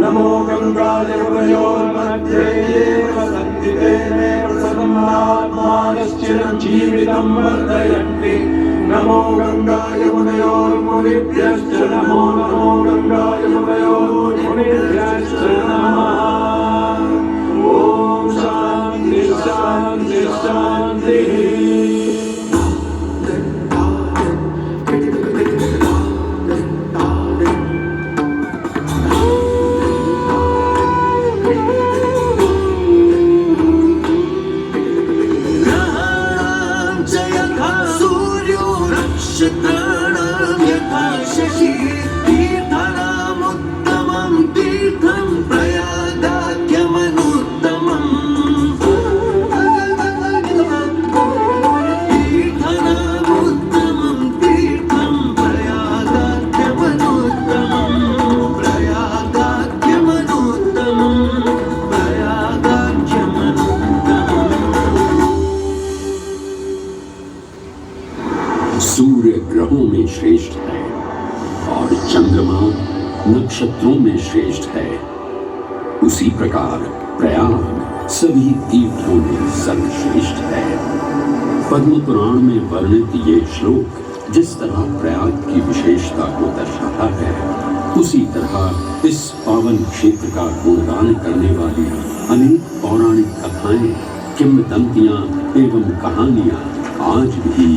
नमो गङ्गायमुनयोर्मध्ये ये वसन्ति तेने प्रसन्नात्मानश्चिरञ्जीवितं वर्धयन्ति। नमो गङ्गायमुनयोर्मुनिभ्यश्च नमो नमो गङ्गायमुनयोर्मुनिभ्यश्च नमः। ॐ शान्ति शान्ति शान्तिः। सूर्य ग्रहों में श्रेष्ठ है और चंद्रमा नक्षत्रों में श्रेष्ठ है, उसी प्रकार प्रयाग सभी तीर्थों में सर्वश्रेष्ठ है। पद्म पुराण में वर्णित ये श्लोक जिस तरह प्रयाग की विशेषता को दर्शाता है, उसी तरह इस पावन क्षेत्र का गुणगान करने वाली अनेक पौराणिक कथाएं, किंवदंतियां एवं कहानियां आज भी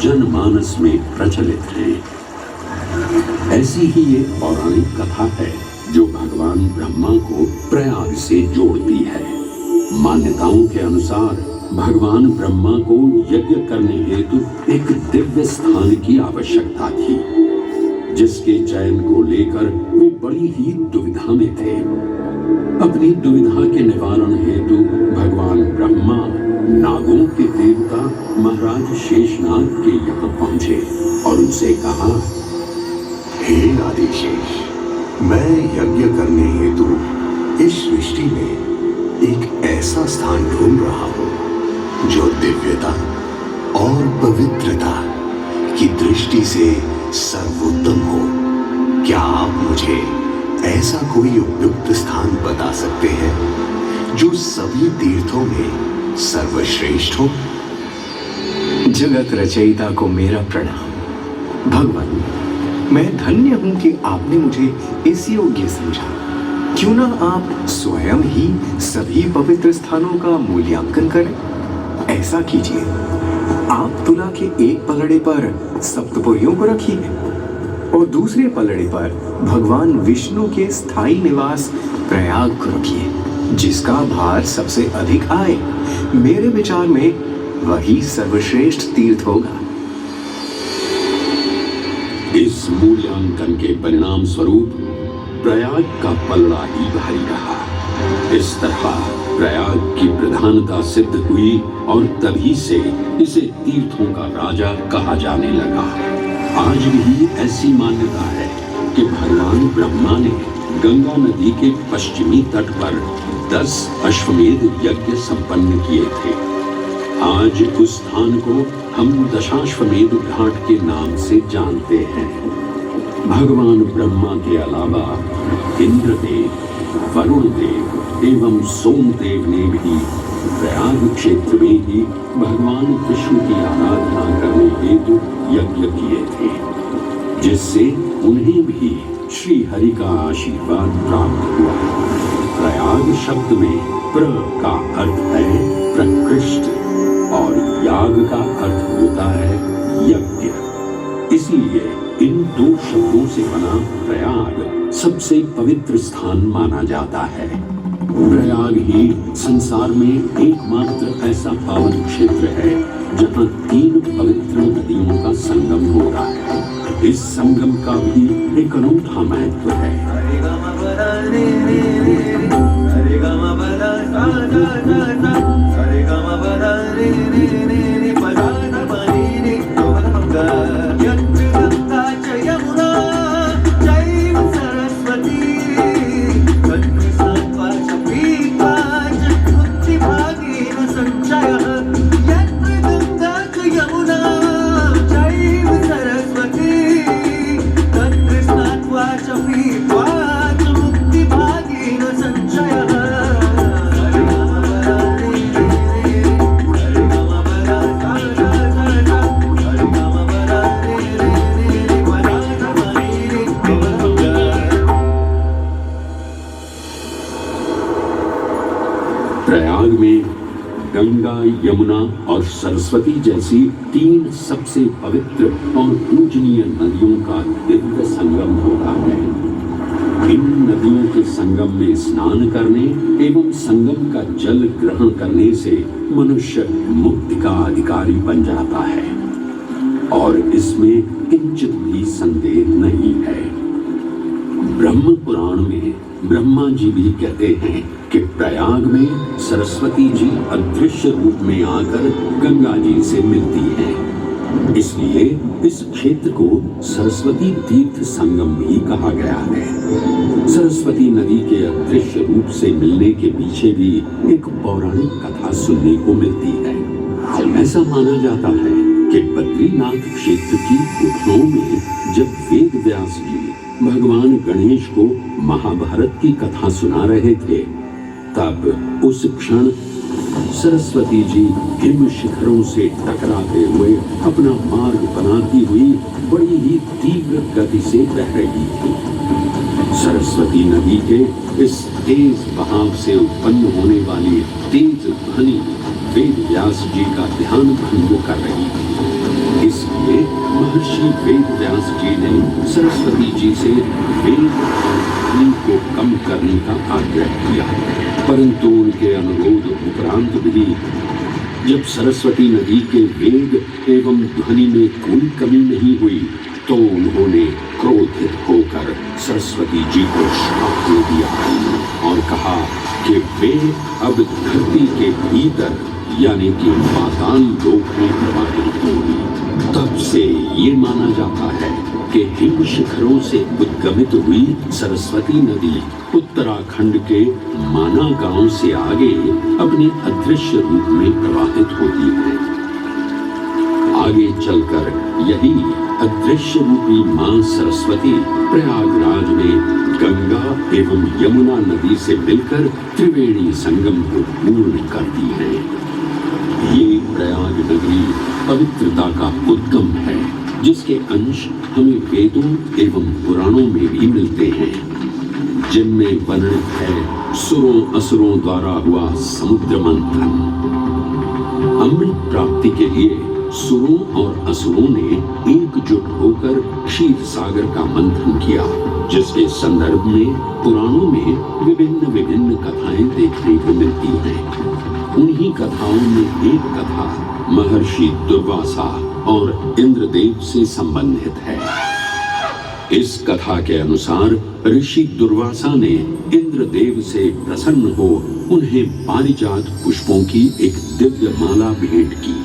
जनमानस में प्रचलित है। ऐसी ही एक पौराणिक कथा है जो भगवान ब्रह्मा को प्रयाग से जोड़ती है। मान्यताओं के अनुसार भगवान ब्रह्मा को यज्ञ करने हेतु एक दिव्य स्थान की आवश्यकता थी, जिसके चयन को लेकर वे बड़ी ही दुविधा में थे। अपनी दुविधा के निवारण हेतु भगवान ब्रह्मा नागों के देवता महाराज शेषनाग के यहाँ पहुंचे और उनसे कहा, हे आदिशेष, मैं यज्ञ करने हेतु इस सृष्टि में एक ऐसा स्थान ढूंढ रहा हूँ जो दिव्यता और पवित्रता की दृष्टि से सर्वोत्तम हो। क्या आप मुझे ऐसा कोई उपयुक्त स्थान बता सकते हैं जो सभी तीर्थों में सर्वश्रेष्ठ हो? जगत रचयिता को मेरा प्रणाम। भगवान, मैं धन्य हूं कि आपने मुझे इस योग्य समझा। क्यों ना आप स्वयं ही सभी पवित्र स्थानों का मूल्यांकन करें। ऐसा कीजिए, आप तुला के एक पलड़े पर सप्तपुरियों को रखिए और दूसरे पलड़े पर भगवान विष्णु के स्थायी निवास प्रयाग को रखिए, जिसका भार सबसे अधिक आए। मेरे विचार में वही सर्वश्रेष्ठ तीर्थ होगा। इस मूल्यांकन के परिणाम स्वरूप प्रयाग का पलड़ा ही भारी रहा। इस तरह प्रयाग की प्रधानता सिद्ध हुई और तभी से इसे तीर्थों का राजा कहा जाने लगा। आज भी ऐसी मान्यता है कि भगवान ब्रह्मा ने गंगा नदी के पश्चिमी तट पर 10 अश्वमेध यज्ञ संपन्न किए थे। आज उस स्थान को हम दशाश्वमेध घाट के नाम से जानते हैं। भगवान ब्रह्मा के अलावा इंद्रदेव, वरुण देव एवं सोमदेव ने भी प्रयाग क्षेत्र में ही भगवान विष्णु की आराधना करने हेतु यज्ञ किए थे, जिससे उन्हें भी श्री हरि का आशीर्वाद प्राप्त हुआ। प्रयाग शब्द में प्र का अर्थ है प्रकृष्ट और याग का अर्थ होता है यज्ञ। इसलिए इन दो शब्दों से बना प्रयाग सबसे पवित्र स्थान माना जाता है। प्रयाग ही संसार में एकमात्र ऐसा पावन क्षेत्र है जहाँ 3 पवित्र नदियों का संगम होता है। इस संगम का भी एक अनूठा महत्व है। Be प्रयाग में गंगा, यमुना और सरस्वती जैसी 3 सबसे पवित्र और पूजनीय नदियों का दिव्य संगम होता है। इन नदियों के संगम में स्नान करने एवं संगम का जल ग्रहण करने से मनुष्य मुक्ति का अधिकारी बन जाता है और इसमें किंचित भी संदेह नहीं है। ब्रह्म पुराण में ब्रह्मा जी भी कहते हैं कि प्रयाग में सरस्वती जी अदृश्य रूप में आकर गंगा जी से मिलती हैं। इसलिए इस क्षेत्र को सरस्वती तीर्थ संगम भी कहा गया है। सरस्वती नदी के अदृश्य रूप से मिलने के पीछे भी एक पौराणिक कथा सुनने को मिलती है। ऐसा माना जाता है कि बद्रीनाथ क्षेत्र की गुफाओं में जब वेद व्यास जी भगवान गणेश को महाभारत की कथा सुना रहे थे, तब उस क्षण सरस्वती जी हिम शिखरों से टकराते हुए अपना मार्ग बनाती हुई बड़ी ही तीव्र गति से बह रही थी। सरस्वती नदी के इस तेज बहाव से उत्पन्न होने वाली तेज ध्वनि वेद व्यास जी का ध्यान भंग कर रही थी। इसलिए महर्षि वेद व्यास जी ने सरस्वती जी से वेद और ध्वनि को कम करने का आग्रह किया, परंतु उनके अनुरोध उपरांत भी जब सरस्वती नदी के वेग एवं ध्वनि में कोई कमी नहीं हुई तो उन्होंने क्रोधित होकर सरस्वती जी को श्राप दे दिया और कहा कि वे अब धरती के भीतर यानी कि पाताल लोक में प्रवाहित होंगी। तब से ये माना जाता है कि हिम शिखरों से उद्गमित हुई सरस्वती नदी उत्तराखंड के माना गांव से आगे अपने अदृश्य रूप में प्रवाहित होती है। आगे चलकर यही अदृश्य रूपी मां सरस्वती प्रयागराज में गंगा एवं यमुना नदी से मिलकर त्रिवेणी संगम को पूर्ण करती है। ये प्रयाग नगरी पवित्रता का उद्गम है, जिसके अंश हमें वेदों एवं पुराणों में भी मिलते हैं, जिनमें वर्णित है सुरों असुरों द्वारा हुआ समुद्र मंथन। अमृत प्राप्ति के लिए सुरों और असुरों ने एकजुट होकर क्षीर सागर का मंथन किया, जिसके संदर्भ में पुराणों में विभिन्न कथाएं देखने को मिलती हैं। उन्हीं कथाओं में एक कथा महर्षि दुर्वासा और इंद्रदेव से संबंधित है। इस कथा के अनुसार ऋषि दुर्वासा ने इंद्रदेव से प्रसन्न हो उन्हें पारिजात पुष्पों की एक दिव्य माला भेंट की,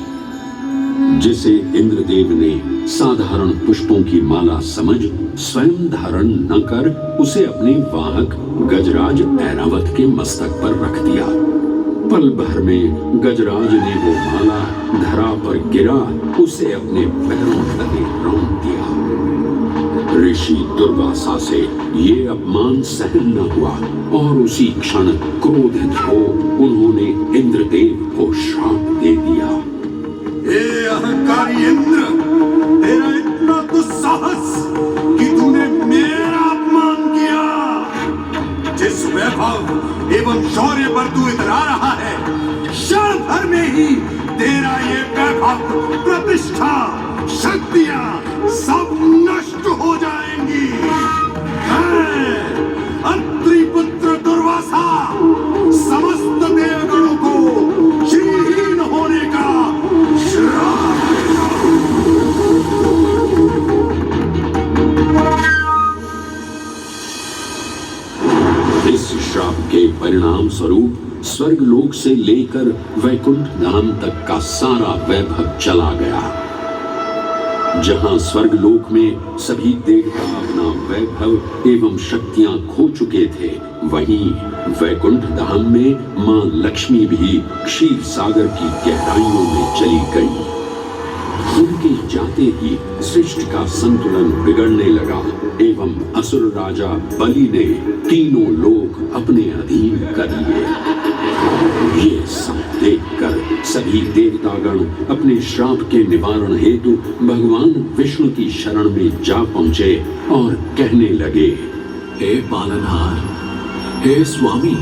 जिसे इंद्रदेव ने साधारण पुष्पों की माला समझ स्वयं धारण न कर उसे अपने वाहक गजराज ऐरावत के मस्तक पर रख दिया। पल भर में गजराज ने वो माला धरा पर गिरा उसे अपने पैरों तले रौंद दिया। ऋषि दुर्वासा से ये अपमान सहन न हुआ और उसी क्षण क्रोधित हो उन्होंने इंद्रदेव को श्राप दे दिया। हे अहंकारी इंद्र, तेरा इतना दुस्साहस कि तूने मेरा अपमान किया। जिस वैभव एवं शौर्य पर तू इतरा रहा है, क्षण भर में ही तेरा ये वैभव, प्रतिष्ठा, शक्तियां सब नष्ट हो जाएंगी। अत्रि पुत्र दुर्वासा समस्त देवगणों को श्रीहीन होने का श्राप देता हूं। इस श्राप के परिणाम स्वरूप स्वर्गलोक से लेकर वैकुंठ धाम तक का सारा वैभव चला गया। जहां स्वर्गलोक में सभी देवता अपना वैभव एवं शक्तियां खो चुके थे, वहीं वैकुंठ धाम में मां लक्ष्मी भी क्षीर सागर की गहराइयों में चली गई। उनके जाते ही सृष्टि का संतुलन बिगड़ने लगा एवं असुर राजा बलि ने तीनों लोक अपने अधीन कर लिए। ये सब देखकर सभी देवतागण अपने श्राप के निवारण हेतु भगवान विष्णु की शरण में जा पहुंचे और कहने लगे, हे पालनहार, हे स्वामी,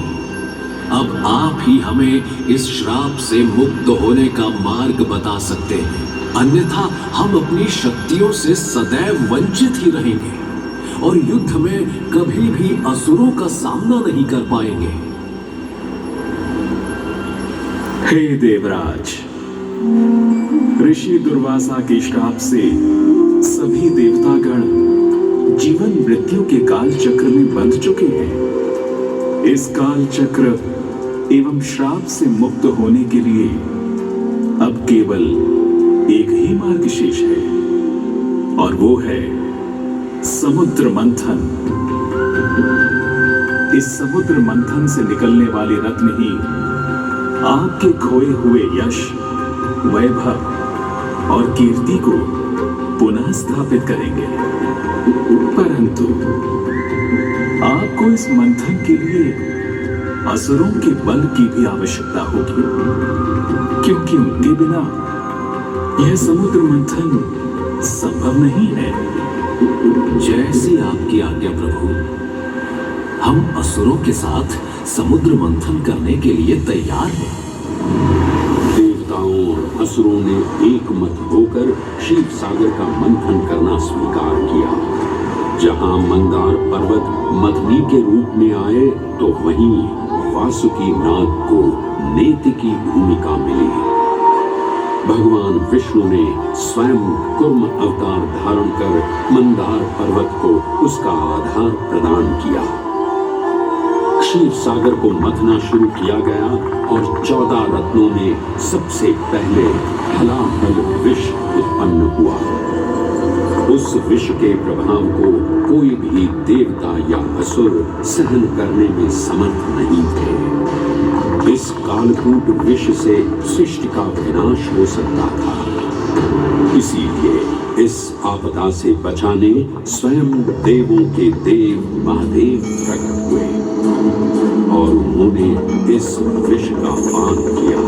अब आप ही हमें इस श्राप से मुक्त होने का मार्ग बता सकते हैं, अन्यथा हम अपनी शक्तियों से सदैव वंचित ही रहेंगे और युद्ध में कभी भी असुरों का सामना नहीं कर पाएंगे। हे देवराज, ऋषि दुर्वासा के श्राप से सभी देवतागण जीवन मृत्यु के काल चक्र में बंध चुके हैं। इस काल चक्र एवं श्राप से मुक्त होने के लिए अब केवल एक ही मार्ग शेष है और वो है समुद्र मंथन। इस समुद्र मंथन से निकलने वाले रत्न ही आपके खोए हुए यश, वैभव और कीर्ति को पुनः स्थापित करेंगे। परंतु आपको इस मंथन के लिए असुरों के बल की भी आवश्यकता होगी, क्योंकि उनके बिना यह समुद्र मंथन संभव नहीं है। जैसी आपकी आज्ञा प्रभु, हम असुरों के साथ समुद्र मंथन करने के लिए तैयार हैं। देवताओं और असुरों ने एक मत होकर क्षीर सागर का मंथन करना स्वीकार किया। जहां मंदार पर्वत मथनी के रूप में आए तो वहीं वासुकी नाग को नेति की भूमिका मिली। भगवान विष्णु ने स्वयं कुर्म अवतार धारण कर मंदार पर्वत को उसका आधार प्रदान किया। क्षीर सागर को मथना शुरू किया गया और 14 रत्नों में सबसे पहले हलाहल विष उत्पन्न हुआ। उस विष के प्रभाव को कोई भी देवता या असुर सहन करने में समर्थ नहीं थे। इस कालकूट विष से सृष्टि का विनाश हो सकता था। इसीलिए इस आपदा से बचाने स्वयं देवों के देव महादेव प्रकट हुए और उन्होंने इस विष का पान किया।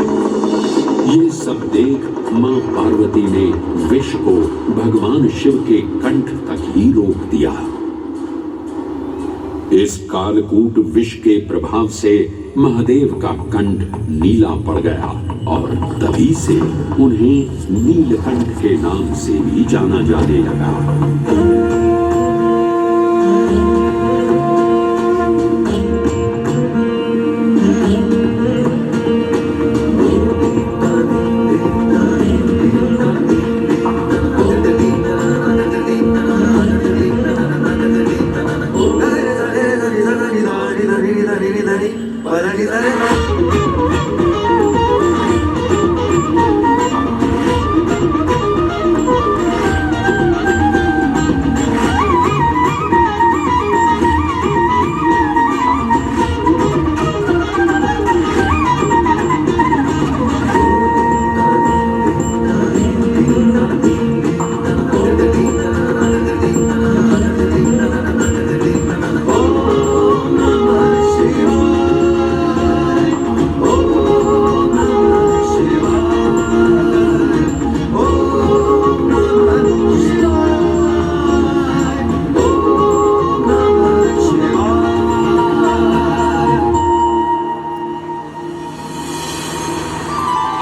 ये सब देख मां पार्वती ने विष को भगवान शिव के कंठ तक ही रोक दिया। इस कालकूट विष के प्रभाव से महादेव का कंठ नीला पड़ गया और तभी से उन्हें नीलकंठ के नाम से भी जाना जाने लगा।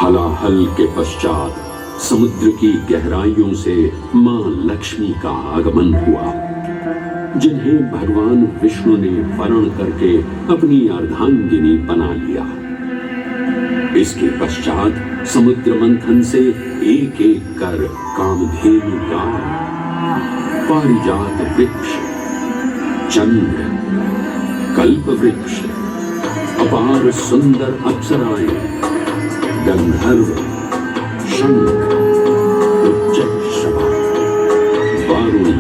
हलाहल के पश्चात समुद्र की गहराइयों से मां लक्ष्मी का आगमन हुआ, जिन्हें भगवान विष्णु ने वर्ण करके अपनी अर्धांगिनी बना लिया। इसके पश्चात समुद्र मंथन से एक एक कर कामधेनु गाय, पारिजात वृक्ष, चंद्र, कल्प वृक्ष, अपार सुंदर अप्सराएं, गंधर्व, शंख, उच्चैःश्रवा, वारुणी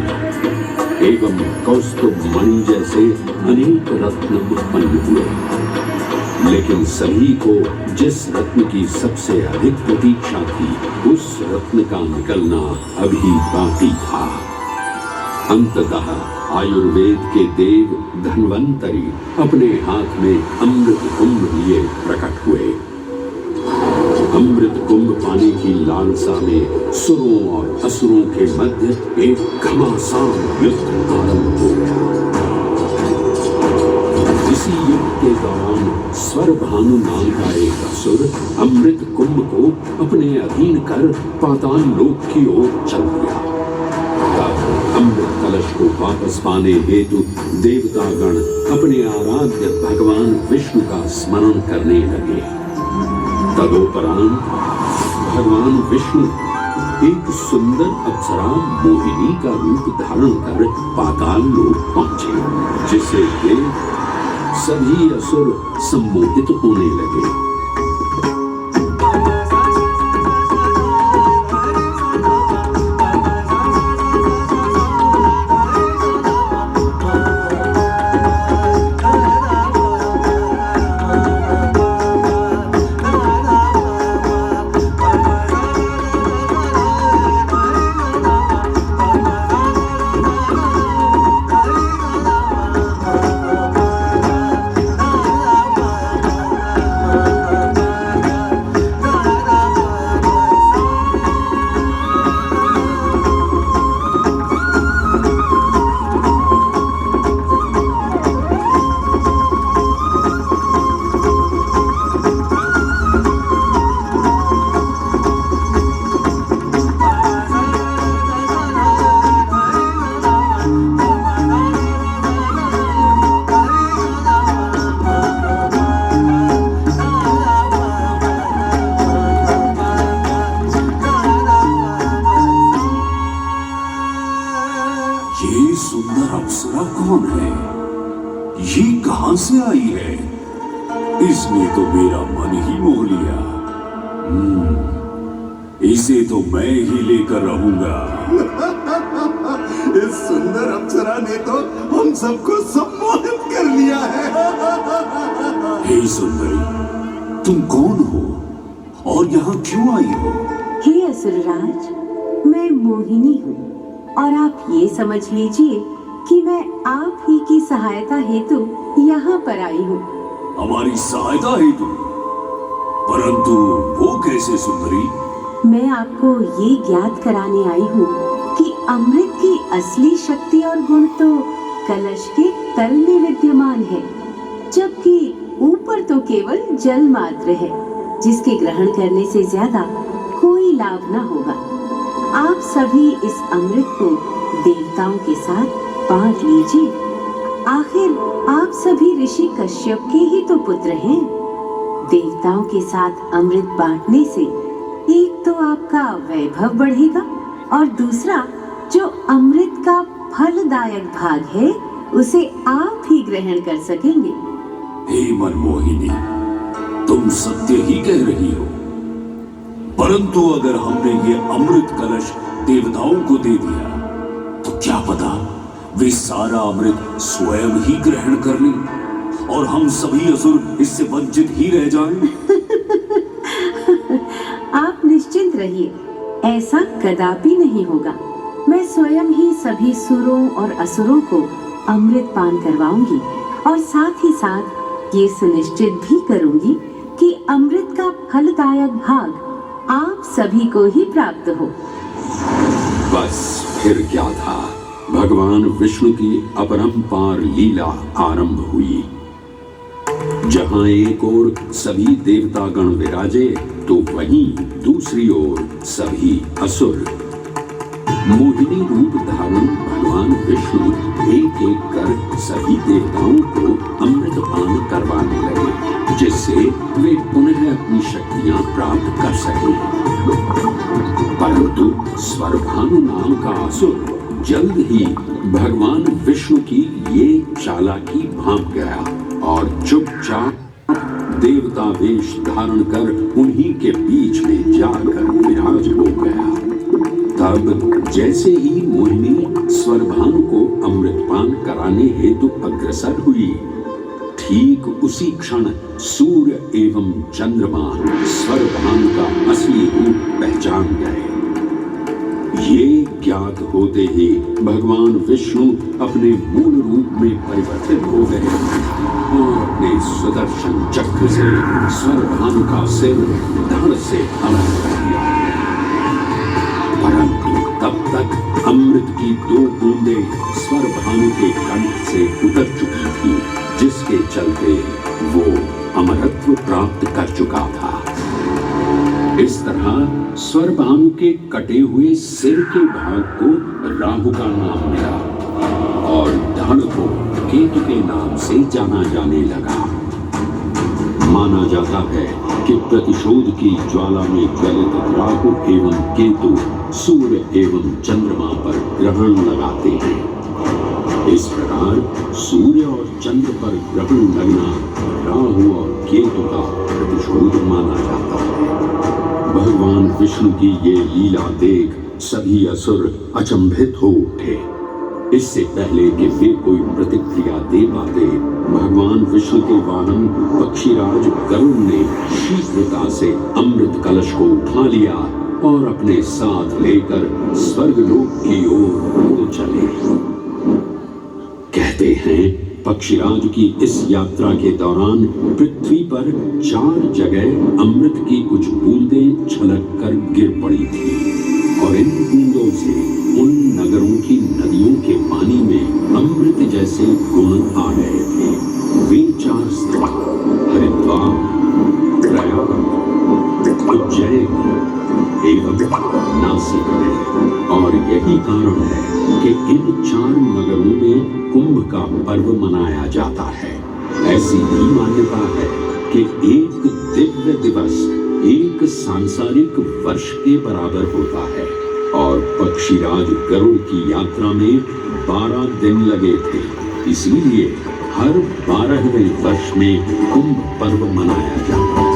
एवं कौस्तुभ मणि जैसे अनेक रत्न उत्पन्न हुए। लेकिन सभी को जिस रत्न की सबसे अधिक प्रतीक्षा थी, उस रत्न का निकलना अभी बाकी था। अंततः आयुर्वेद के देव धन्वंतरी अपने हाथ में अमृत कुंभ लिए प्रकट हुए। अमृत कुंभ पाने की लालसा में सुरों और असुरों के मध्य एक घमासान युद्ध आरंभ हो गया। इसी युद्ध के दौरान स्वरभानु नाम का एक असुर अमृत कुंभ को अपने अधीन कर पाताल लोक की ओर चल दिया। तब अमृत कलश को वापस पाने हेतु देवतागण अपने आराध्य भगवान विष्णु का स्मरण करने लगे। तदोपरांत भगवान विष्णु एक सुंदर अप्सरा मोहिनी का रूप धारण कर पाताल लोक पहुंचे, जिसे देख सभी असुर सम्मोहित होने लगे। ये सुंदर अप्सरा कौन है? ये कहां से आई है? इसने तो मेरा मन ही मोह लिया। इसे तो मैं ही लेकर रहूंगा। इस सुंदर अप्सरा ने तो हम सबको सम्मोहित कर लिया है। हे सुंदरी, तुम कौन हो और यहाँ क्यों आई हो? हे असुरराज, मैं मोहिनी हूँ और आप ये समझ लीजिए कि मैं आप ही की सहायता हेतु यहाँ पर आई हूँ। हमारी सहायता हेतु? परंतु वो कैसे सुंदरी? मैं आपको ये ज्ञात कराने आई हूँ कि अमृत की असली शक्ति और गुण तो कलश के तल में विद्यमान है, जबकि ऊपर तो केवल जल मात्र है, जिसके ग्रहण करने से ज्यादा कोई लाभ न होगा। आप सभी इस अमृत को देवताओं के साथ बांट लीजिए। आखिर आप सभी ऋषि कश्यप के ही तो पुत्र हैं। देवताओं के साथ अमृत बांटने से एक तो आपका वैभव बढ़ेगा और दूसरा जो अमृत का फलदायक भाग है उसे आप ही ग्रहण कर सकेंगे। हे मनमोहिनी, तुम सत्य ही कह रही हो, परंतु अगर हमने ये अमृत कलश देवताओं को दे दिया तो क्या पता वे सारा अमृत स्वयं ही ग्रहण कर लें और हम सभी असुर इससे वंचित ही रह जाएं। आप निश्चिंत रहिए, ऐसा कदापि नहीं होगा। मैं स्वयं ही सभी सुरों और असुरों को अमृत पान करवाऊंगी और साथ ही साथ ये सुनिश्चित भी करूंगी कि अमृत का फलदायक भाग आप सभी को ही प्राप्त हो। बस फिर क्या था, भगवान विष्णु की अपरंपार लीला आरंभ हुई। जहां एक ओर सभी देवतागण विराजे तो वहीं दूसरी ओर सभी असुर। मोहिनी रूप धारण भगवान विष्णु एक एक कर सभी देवताओं को अमृत पान करवाने लगे, जिससे वे पुनः अपनी शक्तियां प्राप्त कर सकें। परंतु स्वरभानु नाम का असुर जल्द ही भगवान विष्णु की ये चालाकी भांप गया और चुपचाप देवता वेश धारण कर उन्हीं के बीच में जाकर विराज हो गया। तब जैसे ही मोहिनी स्वरभानु को अमृतपान कराने हेतु अग्रसर हुई, ठीक उसी क्षण सूर्य एवं चंद्रमा स्वरभानु का असली रूप पहचान गए। ये ज्ञात होते ही भगवान विष्णु अपने मूल रूप में परिवर्तित हो गए और अपने सुदर्शन चक्र से स्वरभानु का सिर धड़ से अलग कर दिया। परंतु तब तक अमृत की 2 बूंदें स्वरभानु के कंठ से उतर चुकी थी, जिसके चलते वो स्वरभानु के कटे हुए सिर के भाग को राहु का नाम मिला और धड़ को केतु के नाम से जाना जाने लगा। माना जाता है कि प्रतिशोध की ज्वाला में ज्वलित राहु एवं केतु सूर्य एवं चंद्रमा पर ग्रहण लगाते हैं। इस प्रकार सूर्य और चंद्र पर ग्रहण लगना राहु और केतु का प्रतिशोध माना जाता है। भगवान विष्णु की ये लीला देख सभी असुर अचंभित हो उठे। इससे पहले कि वे कोई प्रतिक्रिया दे पाते, भगवान विष्णु के वाहन पक्षीराज गरुड़ ने शीघ्रता से अमृत कलश को उठा लिया और अपने साथ लेकर स्वर्गलोक की ओर उड़ चले। कहते हैं पक्षीराज की इस यात्रा के दौरान पृथ्वी पर 4 जगह अमृत की कुछ बूंदें छलक कर गिर पड़ी थी और इन बूंदों से उन नगरों की नदियों के पानी में अमृत जैसे गुण आ गए थे। वे 4 स्थान हरिद्वार, प्रयाग, उज्जैन एवं नासिक है और यही कारण है कि इन 4 नगरों में कुंभ का पर्व मनाया जाता है। ऐसी भी मान्यता है कि एक दिव्य दिवस एक सांसारिक वर्ष के बराबर होता है और पक्षीराज गरुड़ की यात्रा में 12 दिन लगे थे। इसीलिए हर 12वें वर्ष में कुंभ पर्व मनाया जाता है।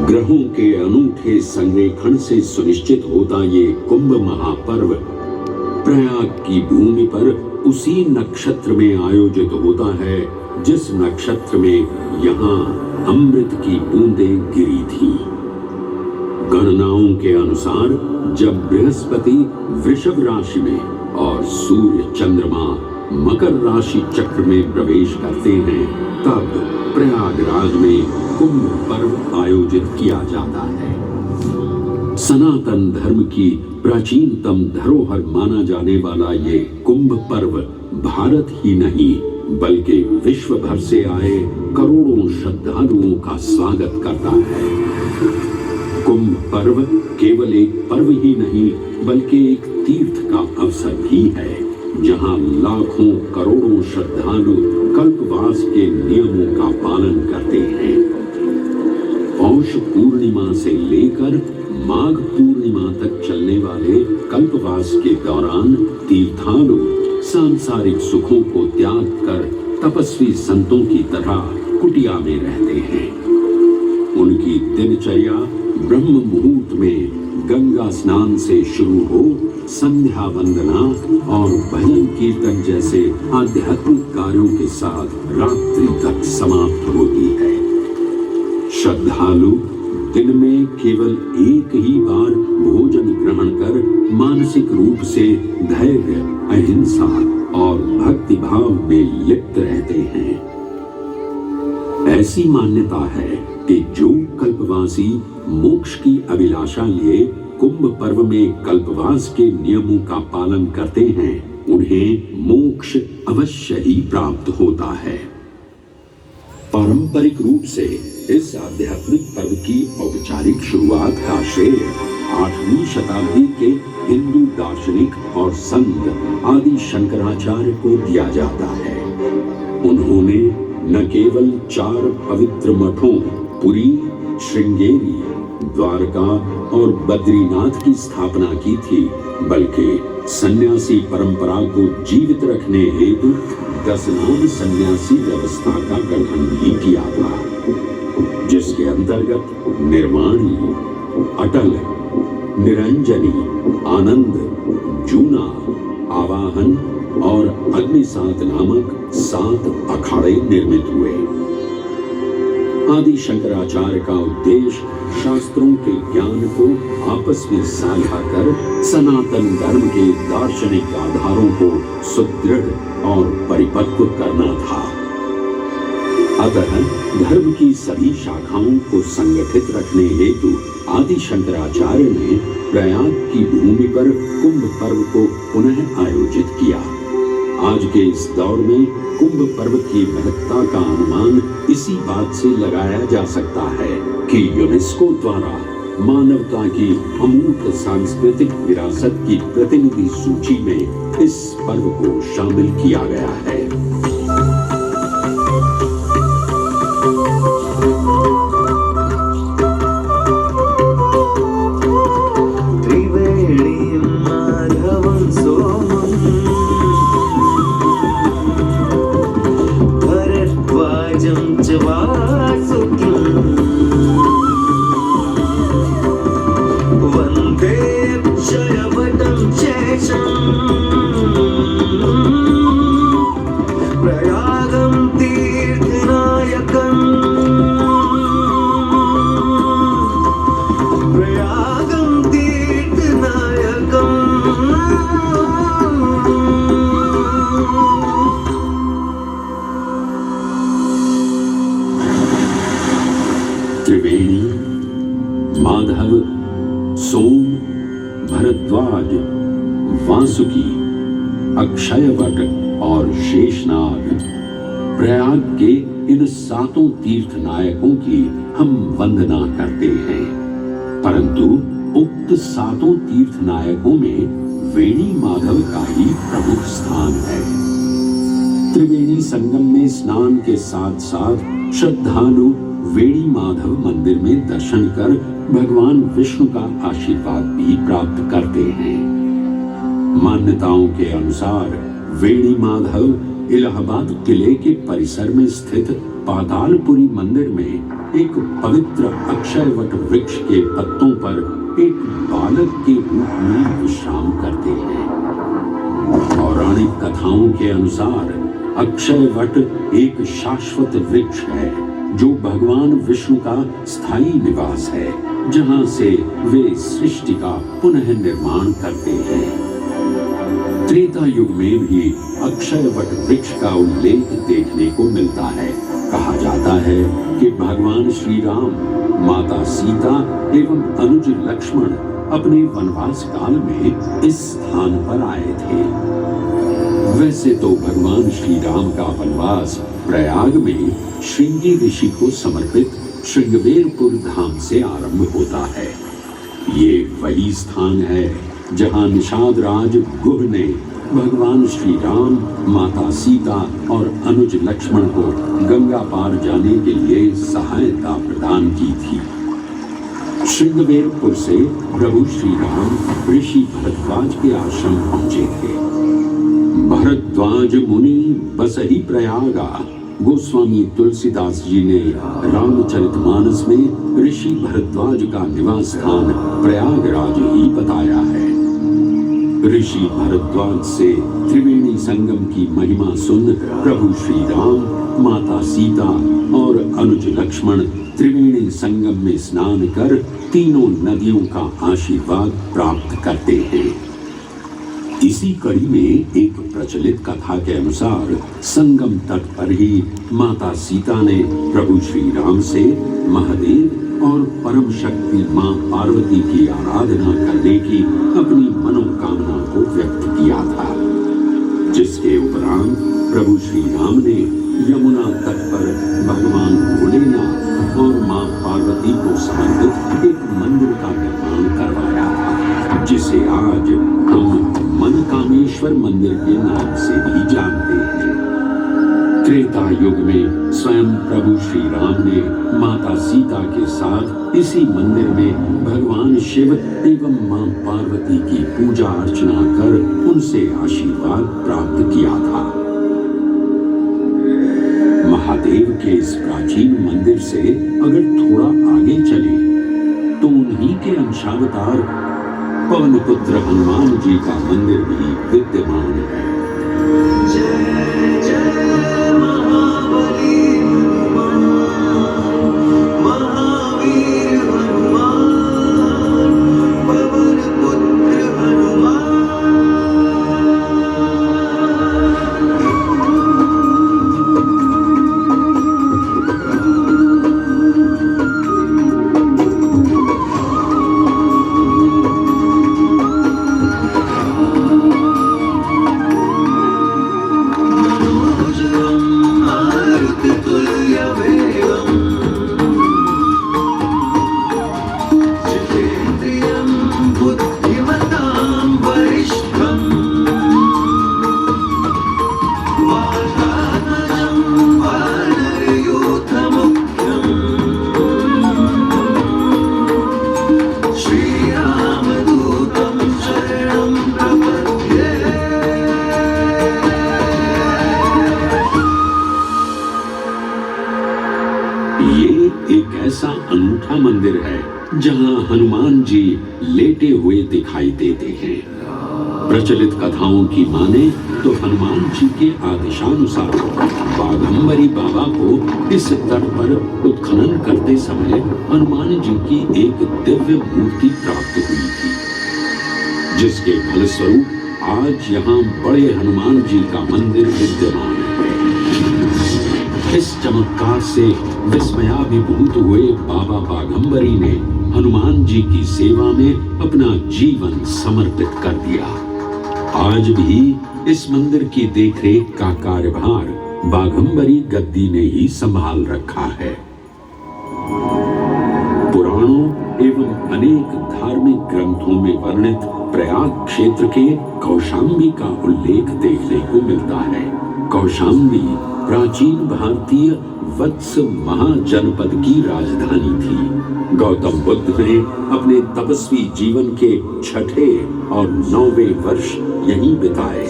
ग्रहों के अनूठे संरेखण से सुनिश्चित होता ये कुंभ महापर्व प्रयाग की भूमि पर उसी नक्षत्र में आयोजित होता है जिस नक्षत्र में यहाँ अमृत की बूंदें गिरी थी। गणनाओं के अनुसार जब बृहस्पति वृषभ राशि में और सूर्य चंद्रमा मकर राशि चक्र में प्रवेश करते हैं तब प्रयागराज में कुंभ पर्व आयोजित किया जाता है। सनातन धर्म की प्राचीनतम धरोहर माना जाने वाला ये कुंभ पर्व भारत ही नहीं बल्कि विश्व भर से आए करोड़ों श्रद्धालुओं का स्वागत करता है। कुंभ पर्व केवल एक पर्व ही नहीं बल्कि एक तीर्थ का अवसर भी है जहां लाखों करोड़ों श्रद्धालु कल्पवास के नियमों का पालन करते हैं। पौष पूर्णिमा से लेकर माघ पूर्णिमा तक चलने वाले कल्पवास के दौरान तीर्थालु सांसारिक सुखों को त्याग कर तपस्वी संतों की तरह कुटिया में रहते हैं। उनकी दिनचर्या ब्रह्म मुहूर्त में गंगा स्नान से शुरू हो संध्या वंदना और भजन कीर्तन जैसे आध्यात्मिक कार्यों के साथ रात्रि तक समाप्त होती है। श्रद्धालु दिन में केवल एक ही बार भोजन ग्रहण कर मानसिक रूप से धैर्य, अहिंसा और भक्ति भाव में लिप्त रहते हैं। ऐसी मान्यता है कि जो कल्पवासी मोक्ष की अभिलाषा लिए कुंभ पर्व में कल्पवास के नियमों का पालन करते हैं, उन्हें मोक्ष अवश्य ही प्राप्त होता है। पारंपरिक रूप से इस आध्यात्मिक पर्व की औपचारिक शुरुआत का श्रेय 8वीं शताब्दी के हिंदू दार्शनिक और संत आदि शंकराचार्य को दिया जाता है। उन्होंने न केवल 4 पवित्र मठों पुरी, श्रृंगेरी, द्वारका और बद्रीनाथ की स्थापना की थी, बल्कि सन्यासी परंपरा को जीवित रखने हेतु 10 नाम सन्यासी व्यवस्था का गठन भी किया था, जिसके अंतर्गत निर्वाणी, अटल, निरंजनी, आनंद, जूना, आवाहन और अग्निसात नामक 7 अखाड़े निर्मित हुए। आदि शंकराचार्य का उद्देश्य शास्त्रों के ज्ञान को आपस में साझा कर सनातन धर्म के दार्शनिक आधारों को सुदृढ़ और परिपक्व करना था। अतः धर्म की सभी शाखाओं को संगठित रखने हेतु आदि शंकराचार्य ने प्रयाग की भूमि पर कुंभ पर्व को पुनः आयोजित किया। आज के इस दौर में कुंभ पर्व की महत्ता का अनुमान इसी बात से लगाया जा सकता है कि यूनेस्को द्वारा मानवता की अमूर्त सांस्कृतिक विरासत की प्रतिनिधि सूची में इस पर्व को शामिल किया गया है। त्रिवेणी, माधव, सोम, भरद्वाज, वासुकी, अक्षयवट और शेषनाग, प्रयाग के इन 7 तीर्थ नायकों की हम वंदना करते हैं। परंतु उक्त 7 तीर्थ नायकों में वेणी माधव का ही प्रमुख स्थान है। त्रिवेणी संगम में स्नान के साथ साथ श्रद्धालु वेणी माधव मंदिर में दर्शन कर भगवान विष्णु का आशीर्वाद भी प्राप्त करते हैं। मान्यताओं के अनुसार वेणी माधव इलाहाबाद किले के परिसर में स्थित पातालपुरी मंदिर में एक पवित्र अक्षयवट वृक्ष के पत्तों पर एक बालक के रूप में विश्राम करते हैं। पौराणिक कथाओं के अनुसार अक्षयवट एक शाश्वत वृक्ष है जो भगवान विष्णु का स्थायी निवास है, जहां से वे सृष्टि का पुनः निर्माण करते हैं। त्रेता युग में भी अक्षयवट वृक्ष का उल्लेख देखने को मिलता है। कहा जाता है कि भगवान श्री राम, माता सीता एवं अनुज लक्ष्मण अपने वनवास काल में इस स्थान पर आए थे। वैसे तो भगवान श्री राम का वनवास प्रयाग में श्रृंगी ऋषि को समर्पित श्रृंगवेरपुर धाम से आरंभ होता है। ये वही स्थान है जहां निषाद राज गुह ने भगवान श्री राम, माता सीता और अनुज लक्ष्मण को गंगा पार जाने के लिए सहायता प्रदान की थी। श्रृंगवेरपुर से प्रभु श्री राम ऋषि भरद्वाज के आश्रम पहुंचे थे। भरद्वाज मुनि बसहि प्रयागा। गोस्वामी तुलसीदास जी ने रामचरितमानस में ऋषि भरद्वाज का निवास स्थान प्रयागराज ही बताया है। ऋषि भरद्वाज से त्रिवेणी संगम की महिमा सुन प्रभु श्री राम, माता सीता और अनुज लक्ष्मण त्रिवेणी संगम में स्नान कर तीनों नदियों का आशीर्वाद प्राप्त करते हैं। इसी कड़ी में एक प्रचलित कथा के अनुसार संगम तट पर ही माता सीता ने प्रभु श्री राम से महादेव और परम शक्ति मां पार्वती की आराधना करने की अपनी मनोकामना को व्यक्त किया था, जिसके उपरांत प्रभु श्री राम ने यमुना तट पर भगवान भोलेनाथ और मां पार्वती को समर्पित एक मंदिर का निर्माण करवाया था, जिसे आज हम मनकामेश्वर मंदिर के नाम से भी जानते हैं। त्रेता युग में स्वयं प्रभु श्री राम ने माता सीता के साथ इसी मंदिर में भगवान शिव एवं मां पार्वती की पूजा अर्चना कर उनसे आशीर्वाद प्राप्त किया था। महादेव के इस प्राचीन मंदिर से अगर थोड़ा आगे चले तो उन्हीं के अंशावतार पवन पुत्र हनुमान जी का मंदिर भी विद्यमान है। जय जय महाबली हनुमान, महावीर हनुमान, पवन पुत्र हनुमान। अनूठा मंदिर है जहां हनुमान जी लेटे हुए दिखाई देते हैं। प्रचलित कथाओं की माने तो हनुमान जी के आदेशानुसार बाघंबरी बाबा को इस तट पर उत्खनन करते समय हनुमान जी की एक दिव्य मूर्ति प्राप्त हुई थी, जिसके फलस्वरूप आज यहाँ बड़े हनुमान जी का मंदिर विद्यमान है। इस चमत्कार से विस्मयाभिभूत हुए बाबा बाघंबरी ने हनुमान जी की सेवा में अपना जीवन समर्पित कर दिया। आज भी इस मंदिर की देखरेख का कार्यभार बाघंबरी गद्दी ने ही संभाल रखा है। पुराणों एवं अनेक धार्मिक ग्रंथों में वर्णित प्रयाग क्षेत्र के कौशाम्बी का उल्लेख देखने को मिलता है। कौशाम्बी प्राचीन भारतीय वत्स महाजनपद की राजधानी थी। गौतम बुद्ध ने अपने तपस्वी जीवन के 6ठे और 9वें वर्ष यहीं बिताए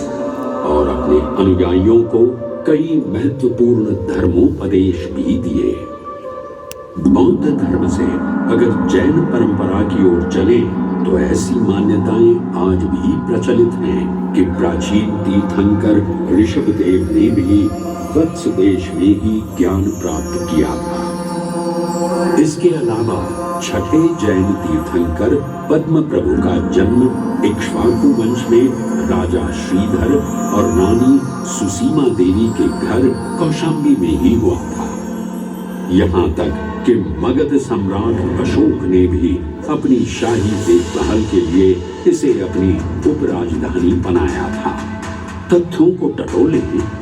और अपने अनुयायियों को कई महत्वपूर्ण धर्मोपदेश भी दिए। बौद्ध धर्म से अगर जैन परंपरा की ओर चले तो ऐसी मान्यताएं आज भी प्रचलित हैं कि प्राचीन तीर्थंकर ऋषभदेव ने भी वत्स देश में ही ज्ञान प्राप्त किया था। इसके अलावा 6ठे जैन तीर्थंकर पद्म प्रभु का जन्म इक्ष्वाकु वंश में राजा श्रीधर और रानी सुसीमा देवी के घर कौशाम्बी में ही हुआ था। यहाँ तक कि मगध सम्राट अशोक ने भी अपनी शाही देखभाल के लिए इसे अपनी उपराजधानी बनाया था। तथ्यों को टटोले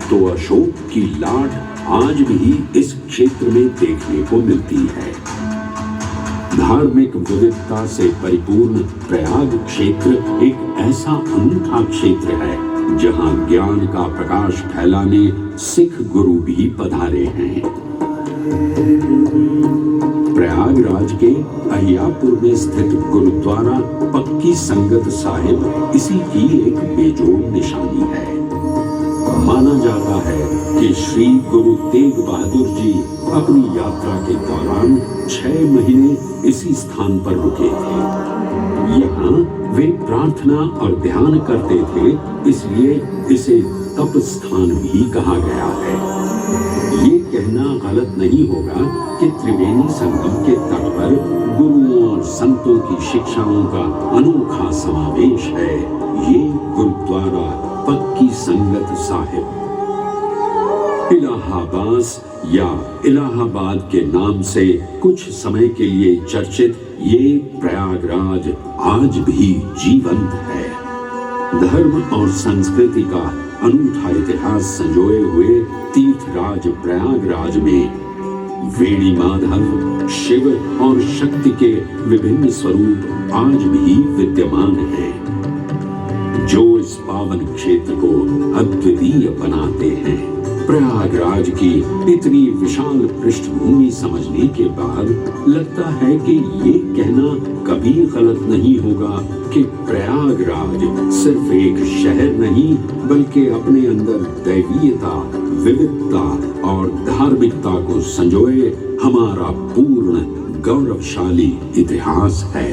तो अशोक की लाट आज भी इस क्षेत्र में देखने को मिलती है। धार्मिक विविधता से परिपूर्ण प्रयाग क्षेत्र एक ऐसा अनूठा क्षेत्र है जहां ज्ञान का प्रकाश फैलाने सिख गुरु भी पधारे हैं। प्रयाग प्रयागराज के अहियापुर में स्थित गुरुद्वारा पक्की संगत साहिब इसी की एक बेजोड़ निशानी है। माना जाता है कि श्री गुरु तेग बहादुर जी अपनी यात्रा के दौरान 6 महीने इसी स्थान पर रुके थे। यहाँ वे प्रार्थना और ध्यान करते थे, इसलिए इसे तप स्थान भी कहा गया है। ये कहना गलत नहीं होगा कि त्रिवेणी संगम के तट पर गुरुओं और संतों की शिक्षाओं का अनोखा समावेश है। ये गुरुद्वारा पक्की संगत साहिब इलाहाबाद या इलाहाबाद के नाम से कुछ समय के लिए चर्चित ये प्रयागराज आज भी जीवंत है। धर्म और संस्कृति का अनूठा इतिहास संजोए हुए तीर्थराज प्रयागराज में वेणी माधव, शिव और शक्ति के विभिन्न स्वरूप आज भी विद्यमान हैं, जो इस पावन क्षेत्र को अद्वितीय बनाते हैं। प्रयागराज की इतनी विशाल पृष्ठभूमि समझने के बाद लगता है कि ये कहना कभी गलत नहीं होगा कि प्रयागराज सिर्फ एक शहर नहीं, बल्कि अपने अंदर दैवीयता, विविधता और धार्मिकता को संजोए हमारा पूर्ण गौरवशाली इतिहास है।